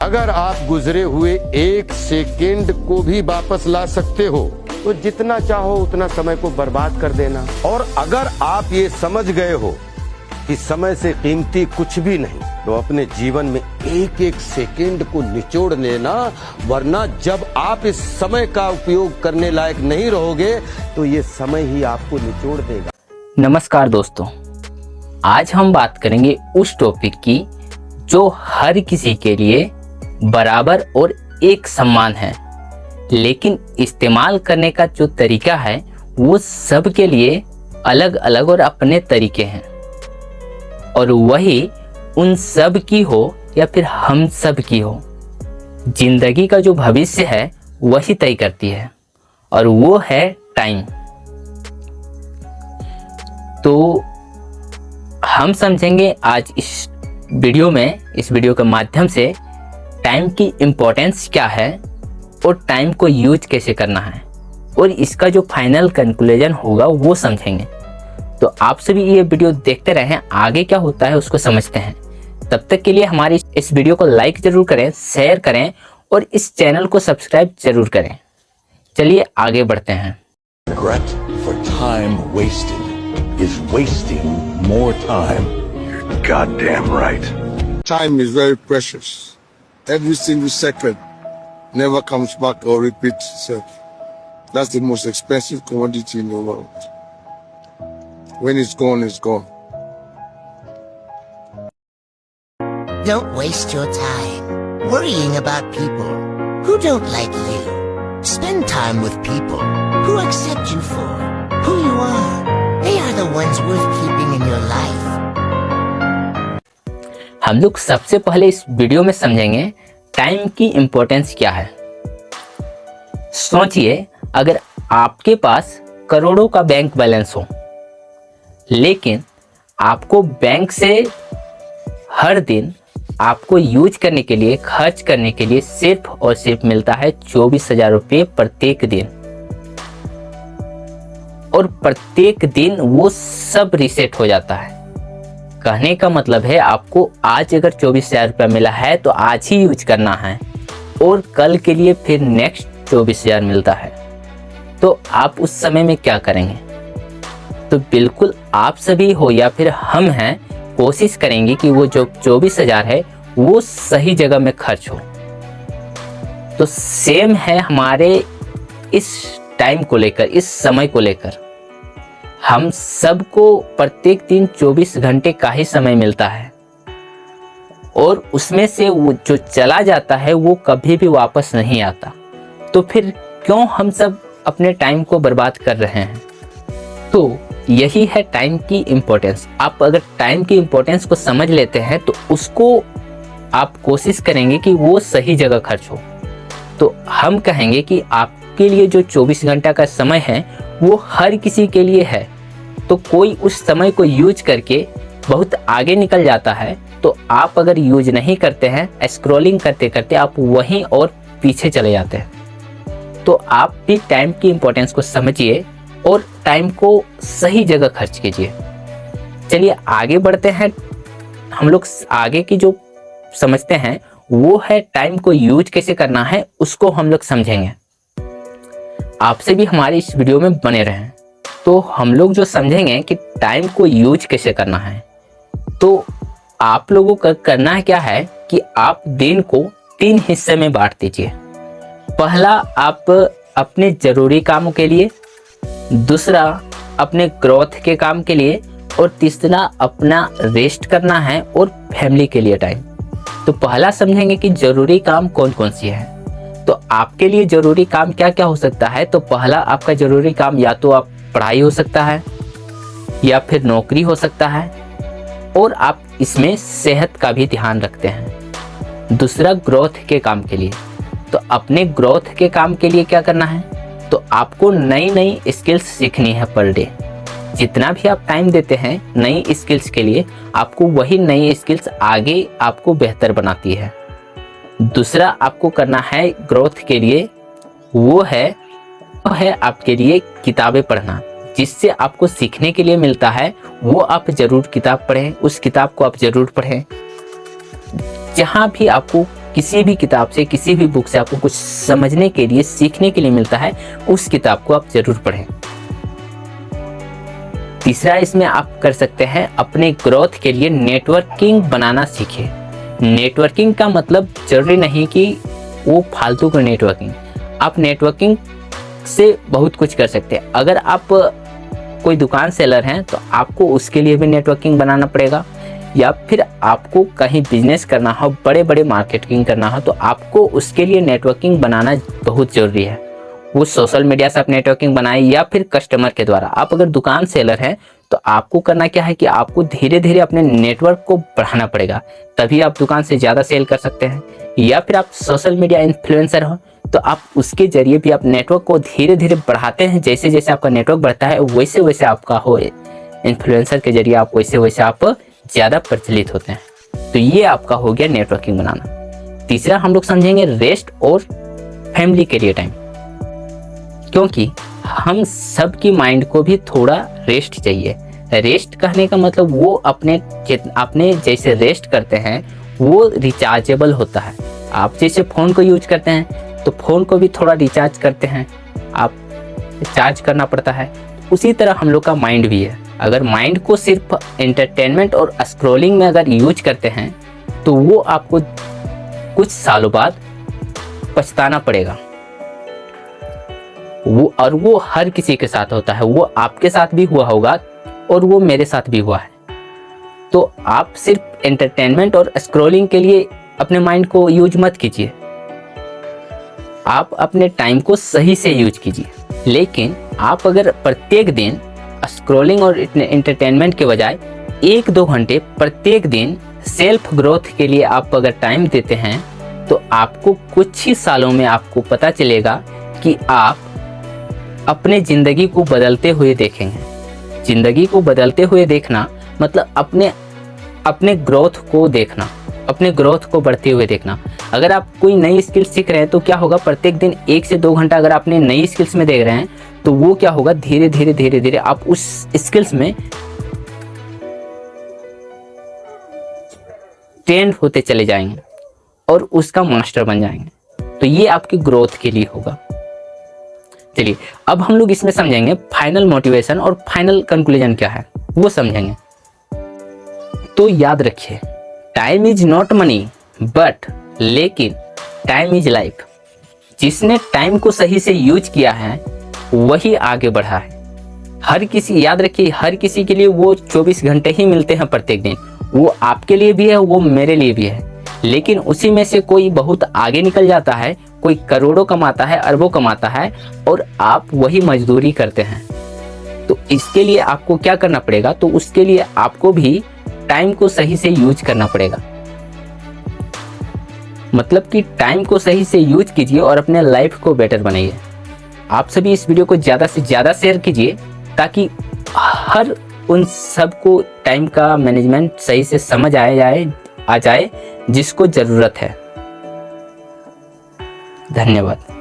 अगर आप गुजरे हुए एक सेकेंड को भी वापस ला सकते हो तो जितना चाहो उतना समय को बर्बाद कर देना। और अगर आप ये समझ गए हो कि समय से कीमती कुछ भी नहीं, तो अपने जीवन में एक एक सेकेंड को निचोड़ लेना, वरना जब आप इस समय का उपयोग करने लायक नहीं रहोगे तो ये समय ही आपको निचोड़ देगा। नमस्कार दोस्तों, आज हम बात करेंगे उस टॉपिक की जो हर किसी के लिए बराबर और एक समान है, लेकिन इस्तेमाल करने का जो तरीका है वो सब के लिए अलग अलग और अपने तरीके हैं, और वही उन सब की हो या फिर हम सब की हो, जिंदगी का जो भविष्य है वही तय करती है, और वो है टाइम। तो हम समझेंगे आज इस वीडियो के माध्यम से टाइम की इम्पोर्टेंस क्या है और टाइम को यूज कैसे करना है, और इसका जो फाइनल कंक्लूजन होगा वो समझेंगे। तो आप सभी ये वीडियो देखते रहें, आगे क्या होता है उसको समझते हैं। तब तक के लिए हमारी इस वीडियो को लाइक जरूर करें, शेयर करें और इस चैनल को सब्सक्राइब जरूर करें। चलिए आगे बढ़ते हैं। Regret for time wasted is wasting more time. You're goddamn right. Time is very precious. Every single second never comes back or repeats itself. That's the most expensive commodity in the world. When it's gone, it's gone. Don't waste your time worrying about people who don't like you. Spend time with people who accept you for who you are. They are the ones worth keeping in your life. हम लोग सबसे पहले इस video में समझेंगे time की importance क्या है। सोचिए, अगर आपके पास करोड़ों का बैंक बैलेंस हो, लेकिन आपको बैंक से हर दिन आपको यूज करने के लिए, खर्च करने के लिए सिर्फ और सिर्फ मिलता है 24,000 रुपये प्रत्येक दिन, और प्रत्येक दिन वो सब रिसेट हो जाता है। कहने का मतलब है आपको आज अगर 24,000 रुपया मिला है तो आज ही यूज करना है, और कल के लिए फिर नेक्स्ट 24,000 मिलता है। तो आप उस समय में क्या करेंगे? तो बिल्कुल आप सभी हो या फिर हम हैं, कोशिश करेंगे कि वो जो 24,000 है वो सही जगह में खर्च हो। तो सेम है हमारे इस टाइम को लेकर, इस समय को लेकर। हम सबको प्रत्येक दिन 24 घंटे का ही समय मिलता है, और उसमें से वो जो चला जाता है वो कभी भी वापस नहीं आता। तो फिर क्यों हम सब अपने टाइम को बर्बाद कर रहे हैं? तो यही है टाइम की इम्पोर्टेंस। आप अगर टाइम की इम्पोर्टेंस को समझ लेते हैं तो उसको आप कोशिश करेंगे कि वो सही जगह खर्च हो। तो हम कहेंगे कि आपके लिए जो 24 घंटा का समय है वो हर किसी के लिए है। तो कोई उस समय को यूज करके बहुत आगे निकल जाता है, तो आप अगर यूज नहीं करते हैं, स्क्रॉलिंग करते करते आप वहीं और पीछे चले जाते हैं। तो आप भी टाइम की इम्पोर्टेंस को समझिए और टाइम को सही जगह खर्च कीजिए। चलिए आगे बढ़ते हैं। हम लोग आगे की जो समझते हैं वो है टाइम को यूज कैसे करना है, उसको हम लोग समझेंगे। आपसे भी हमारी इस वीडियो में बने रहें। तो हम लोग जो समझेंगे कि टाइम को यूज कैसे करना है, तो आप लोगों का करना है क्या है कि आप दिन को 3 हिस्से में बांट दीजिए। पहला आप अपने जरूरी कामों के लिए, दूसरा अपने ग्रोथ के काम के लिए, और तीसरा अपना रेस्ट करना है और फैमिली के लिए टाइम। तो पहला समझेंगे कि जरूरी काम कौन कौन सी है। तो आपके लिए जरूरी काम क्या क्या हो सकता है? तो पहला आपका जरूरी काम या तो आप पढ़ाई हो सकता है, या फिर नौकरी हो सकता है, और आप इसमें सेहत का भी ध्यान रखते हैं। दूसरा ग्रोथ के काम के लिए। तो अपने ग्रोथ के काम के लिए क्या करना है? तो आपको नई नई स्किल्स सीखनी है पर डे। जितना भी आप टाइम देते हैं नई स्किल्स के लिए, आपको वही नई स्किल्स आगे आपको बेहतर बनाती है। दूसरा आपको करना है ग्रोथ के लिए, वो है आपके लिए किताबें पढ़ना। जिससे आपको सीखने के लिए मिलता है वो आप जरूर किताब पढ़ें, उस किताब को आप जरूर पढ़ें। जहाँ भी आपको किसी भी किताब से, किसी भी बुक से आपको कुछ समझने के लिए, सीखने के लिए मिलता है, उस किताब को आप जरूर पढ़ें। तीसरा इसमें आप कर सकते हैं, अपने ग्रोथ के लिए नेटवर्किंग बनाना सीखें। नेटवर्किंग का मतलब जरूरी नहीं कि वो फालतू का नेटवर्किंग, आप नेटवर्किंग से बहुत कुछ कर सकते हैं। अगर आप कोई दुकान सेलर हैं तो आपको उसके लिए भी नेटवर्किंग बनाना पड़ेगा, या फिर आपको कहीं बिजनेस करना हो, बड़े बड़े मार्केटिंग करना हो, तो आपको उसके लिए नेटवर्किंग बनाना बहुत ज़रूरी है। वो सोशल मीडिया से आप नेटवर्किंग बनाएं या फिर कस्टमर के द्वारा। आप अगर दुकान सेलर हैं तो आपको करना क्या है कि आपको धीरे धीरे अपने नेटवर्क को बढ़ाना पड़ेगा, तभी आप दुकान से ज़्यादा सेल कर सकते हैं। या फिर आप सोशल मीडिया इन्फ्लुएंसर हो तो आप उसके जरिए भी आप नेटवर्क को धीरे धीरे बढ़ाते हैं। जैसे जैसे आपका नेटवर्क बढ़ता है वैसे वैसे आपका हो, इन्फ्लुएंसर के जरिए आप वैसे वैसे आप ज़्यादा प्रचलित होते हैं। तो ये आपका हो गया नेटवर्किंग बनाना। तीसरा हम लोग समझेंगे रेस्ट और फैमिली के लिए टाइम, क्योंकि हम सबकी माइंड को भी थोड़ा रेस्ट चाहिए। रेस्ट कहने का मतलब वो अपने जैसे रेस्ट करते हैं वो रिचार्जेबल होता है। आप जैसे फ़ोन को यूज करते हैं तो फ़ोन को भी थोड़ा रिचार्ज करते हैं, आप चार्ज करना पड़ता है। उसी तरह हम लोग का माइंड भी है। अगर माइंड को सिर्फ एंटरटेनमेंट और स्क्रॉलिंग में अगर यूज करते हैं तो वो आपको कुछ सालों बाद पछताना पड़ेगा। वो हर किसी के साथ होता है, वो आपके साथ भी हुआ होगा और वो मेरे साथ भी हुआ है। तो आप सिर्फ एंटरटेनमेंट और स्क्रॉलिंग के लिए अपने माइंड को यूज मत कीजिए, आप अपने टाइम को सही से यूज कीजिए। लेकिन आप अगर प्रत्येक दिन स्क्रॉलिंग और एंटरटेनमेंट के बजाय 1-2 घंटे प्रत्येक दिन सेल्फ ग्रोथ के लिए आप अगर टाइम देते हैं तो आपको कुछ ही सालों में आपको पता चलेगा कि आप अपने ज़िंदगी को बदलते हुए देखेंगे। ज़िंदगी को बदलते हुए देखना मतलब अपने ग्रोथ को देखना, अपने ग्रोथ को बढ़ते हुए देखना। अगर आप कोई नई स्किल सीख रहे हैं तो क्या होगा, प्रत्येक दिन 1 से 2 घंटा अगर आपने नई स्किल्स में दे रहे हैं तो वो क्या होगा, धीरे धीरे आप उस स्किल्स में ट्रेंड होते चले जाएंगे और उसका मास्टर बन जाएंगे। तो ये आपकी ग्रोथ के लिए होगा। चलिए अब हम लोग इसमें समझेंगे फाइनल मोटिवेशन और फाइनल कंक्लूजन क्या है वो समझेंगे। तो याद रखिए, time is not money but लेकिन टाइम इज लाइफ। जिसने टाइम को सही से यूज किया है वही आगे बढ़ा है। हर किसी, याद रखिए, हर किसी के लिए वो 24 घंटे ही मिलते हैं प्रत्येक दिन। वो आपके लिए भी है, वो मेरे लिए भी है। लेकिन उसी में से कोई बहुत आगे निकल जाता है, कोई करोड़ों कमाता है, अरबों कमाता है और आप वही मजदूरी करते हैं। तो इसके लिए आपको क्या करना पड़ेगा, तो उसके लिए आपको भी टाइम को सही से यूज करना पड़ेगा। मतलब कि टाइम को सही से यूज कीजिए और अपने लाइफ को बेटर बनाइए। आप सभी इस वीडियो को ज़्यादा से ज़्यादा शेयर कीजिए ताकि हर उन सबको टाइम का मैनेजमेंट सही से समझ आ जाए जिसको ज़रूरत है। धन्यवाद।